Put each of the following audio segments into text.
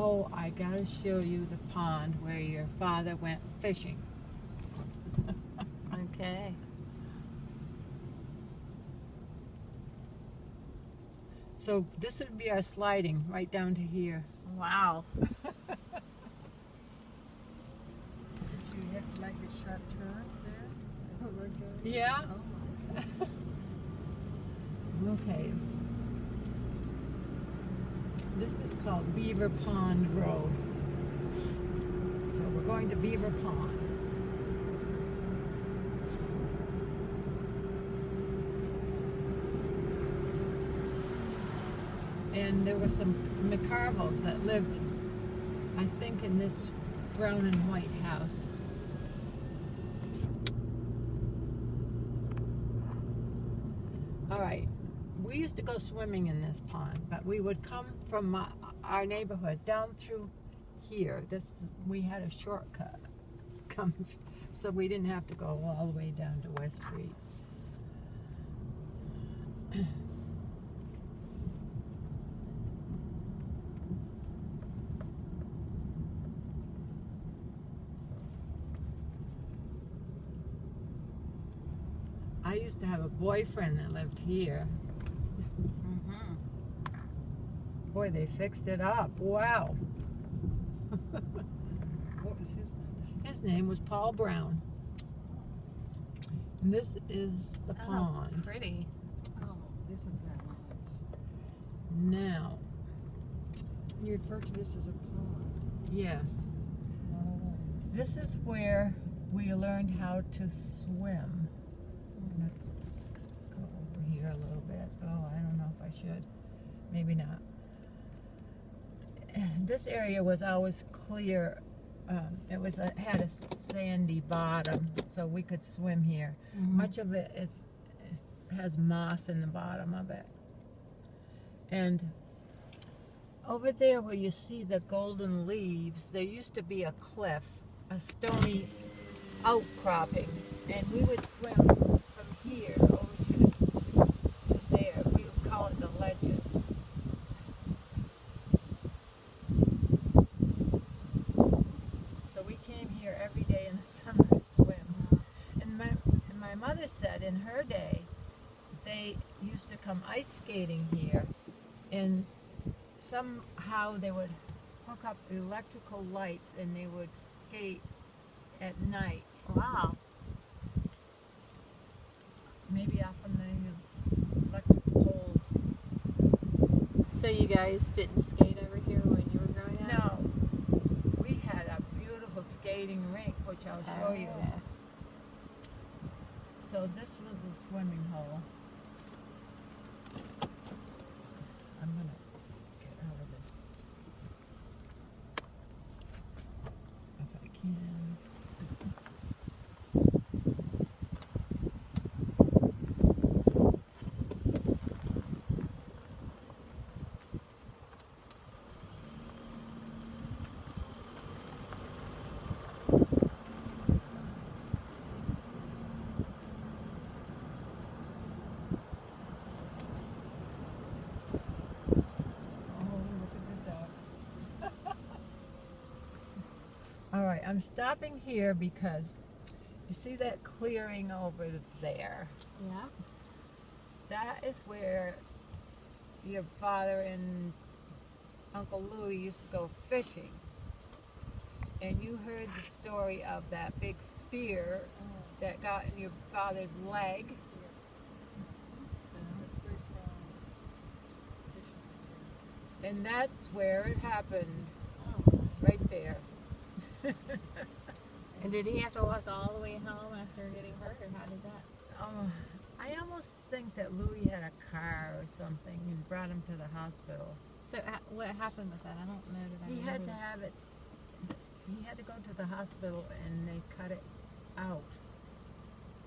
Oh, I gotta show you the pond where your father went fishing. Okay. So this would be our sliding right down to here. Wow. Did you have to make a sharp turn there? As the word goes? Yeah. Oh my God. Okay. This is called Beaver Pond Road. So we're going to Beaver Pond. And there were some McCarvels that lived, I think, in this brown and white house. All right, we used to go swimming in this pond, but we would come from our neighborhood down through here. We had a shortcut, so we didn't have to go all the way down to West Street. I used to have a boyfriend that lived here. Mm-hmm. Boy, they fixed it up. Wow. What was his name? His name was Paul Brown. And this is the pond. Pretty. Oh, isn't that nice? Now, You refer to this as a pond. yes, Oh. this is where we learned how to swim. I'm gonna go over here a little bit. Oh, I don't know if I should. Maybe not. This area was always clear. It had a sandy bottom, so we could swim here. Mm-hmm. Much of it has moss in the bottom of it. And over there where you see the golden leaves, there used to be a cliff, a stony outcropping, and we would swim from here over to there. We would call it the ledges. So we came here every day in the summer to swim. And my mother said in her day, they used to come ice skating here, and somehow they would hook up electrical lights and they would skate at night. Wow. Maybe off from the electric poles. So you guys didn't skate over here when you were growing up? No, we had a beautiful skating rink, which I'll show you. So this was the swimming hole. I'm gonna get out of this if I can. Alright, I'm stopping here because you see that clearing over there? Yeah. That is where your father and Uncle Louie used to go fishing. And you heard the story of that big spear that got in your father's leg. And that's where it happened, right there. And did he have to walk all the way home after getting hurt, or how did that? I almost think that Louie had a car or something and brought him to the hospital. So what happened with that? I don't know that I He remember. had to have it, he had to go to the hospital and they cut it out.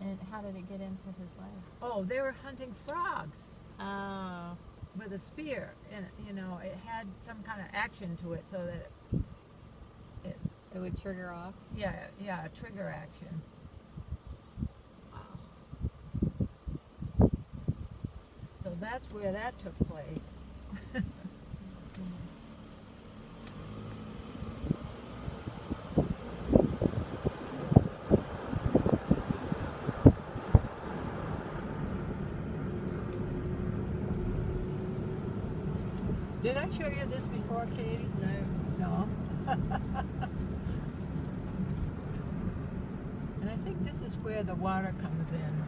And how did it get into his leg? Oh, they were hunting frogs Oh. with a spear, and you know, it had some kind of action to it so that It would trigger off? yeah, a trigger action. So that's where that took place. Did I show you this before, Katie? No. No. And I think this is where the water comes in.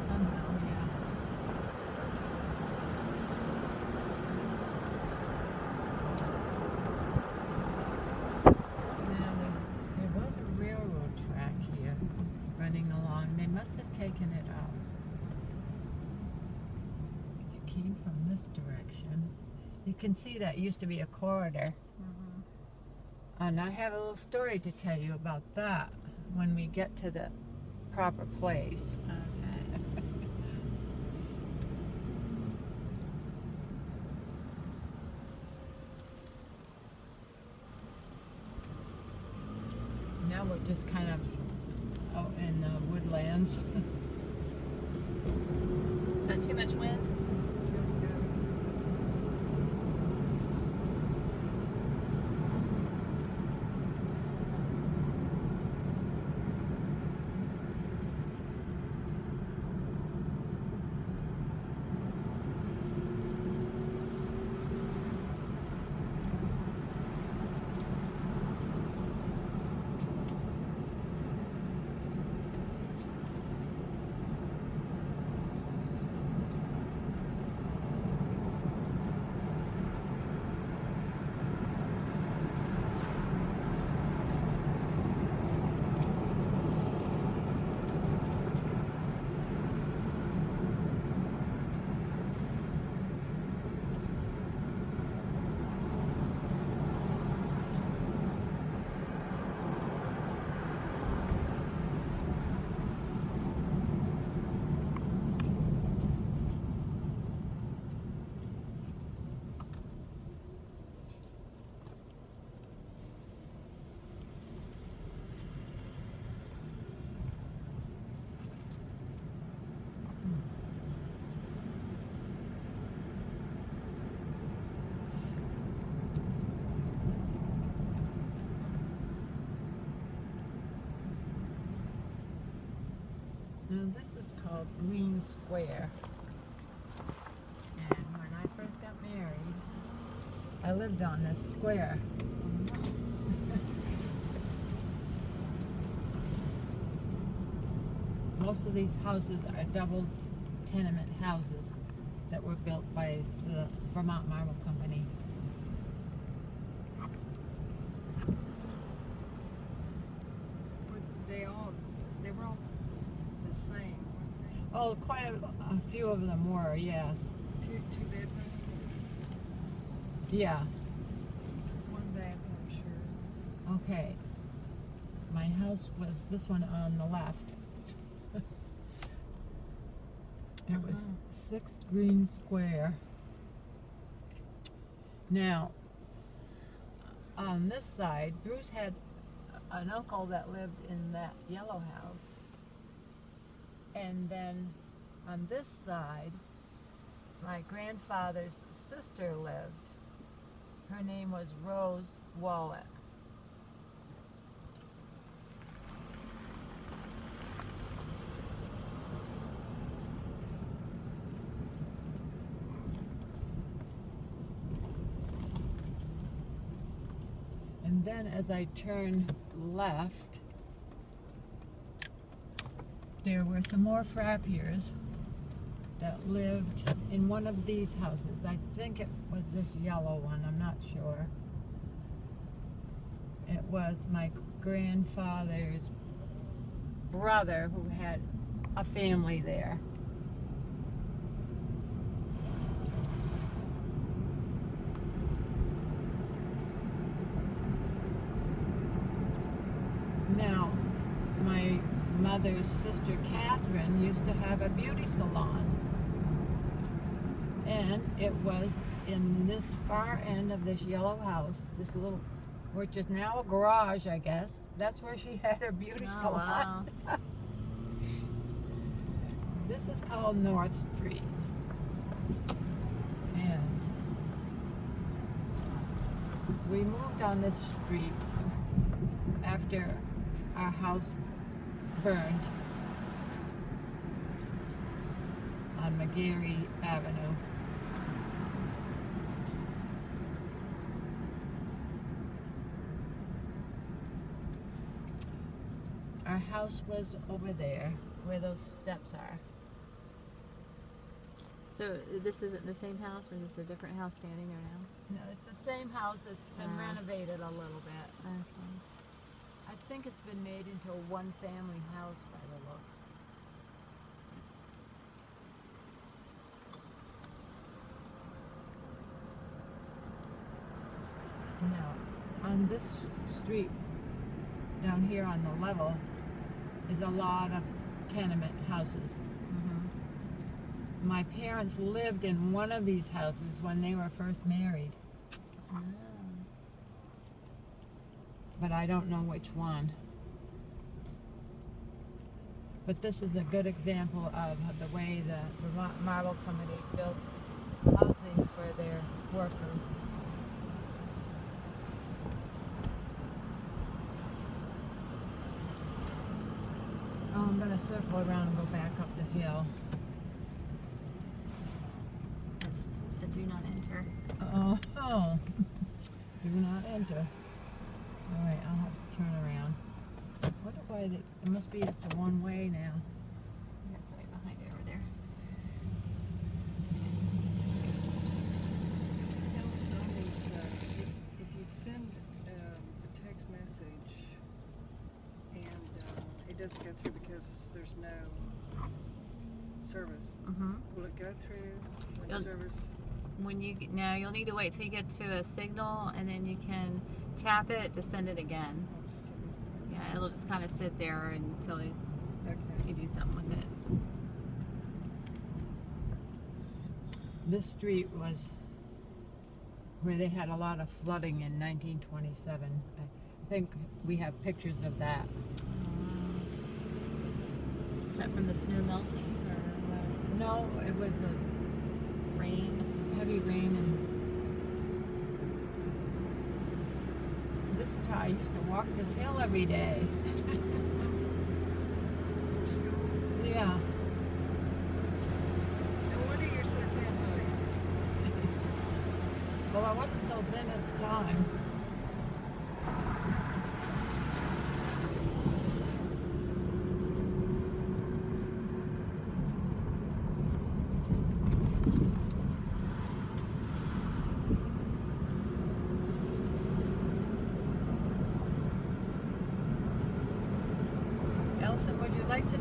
Somehow, yeah. Now, there was a railroad track here running along. They must have taken it out. It came from this direction. You can see that used to be a corridor. Mm-hmm. And I have a little story to tell you about that when we get to the proper place. Okay. Now we're just kind of out in the woodlands. Is that too much wind? Feels good. Now this is called Green Square. And when I first got married, I lived on this square. Most of these houses are double tenement houses that were built by the Vermont Marble Company. They were all the same, weren't they? Oh, quite a few of them were, yes. Two bedroom, Yeah, one bathroom, sure. okay. My house was this one on the left. It was 6 Green Square. Now, on this side, Bruce had an uncle that lived in that yellow house. And then on this side, my grandfather's sister lived. Her name was Rose Wallet. And then as I turned left, there were some more Frappiers that lived in one of these houses. I think it was this yellow one, I'm not sure. It was my grandfather's brother who had a family there. Now, my mother's sister Catherine used to have a beauty salon, and it was in this far end of this yellow house, this little, which is now a garage, I guess. That's where she had her beauty salon. Wow. This is called North Street, and we moved on this street after our house burned on McGarry Avenue. Our house was over there, where those steps are. So this isn't the same house, or is this a different house standing there now? No, it's the same house. It's been Ah. renovated a little bit. Okay. I think it's been made into a one-family house by the looks. Now, on this street down here on the level is a lot of tenement houses. Mm-hmm. My parents lived in one of these houses when they were first married, Oh. but I don't know which one. But this is a good example of the way the Vermont Marble Company built housing for their workers. Oh, I'm going to circle around and go back up the hill. That's a do not enter. Oh, do not enter. All right, I'll have to turn around. What do I? It must be it's a one-way now. Yes, right behind you over there. Also, on these, if you send a text message and it doesn't go through because there's no service, Mm-hmm. will it go through when the You'll- service? When you no, you'll need to wait till you get to a signal, and then you can tap it to send it again. I'll just send it? Yeah, it'll just kind of sit there until you Okay. do something with it. This street was where they had a lot of flooding in 1927. I think we have pictures of that. Is that from the snow melting or what? No, it was a Rain? heavy rain, and this child used to walk this hill every day. For school? Yeah. No wonder you're so thin, Lillian. Well, I wasn't so thin at the time. Elson, would you like to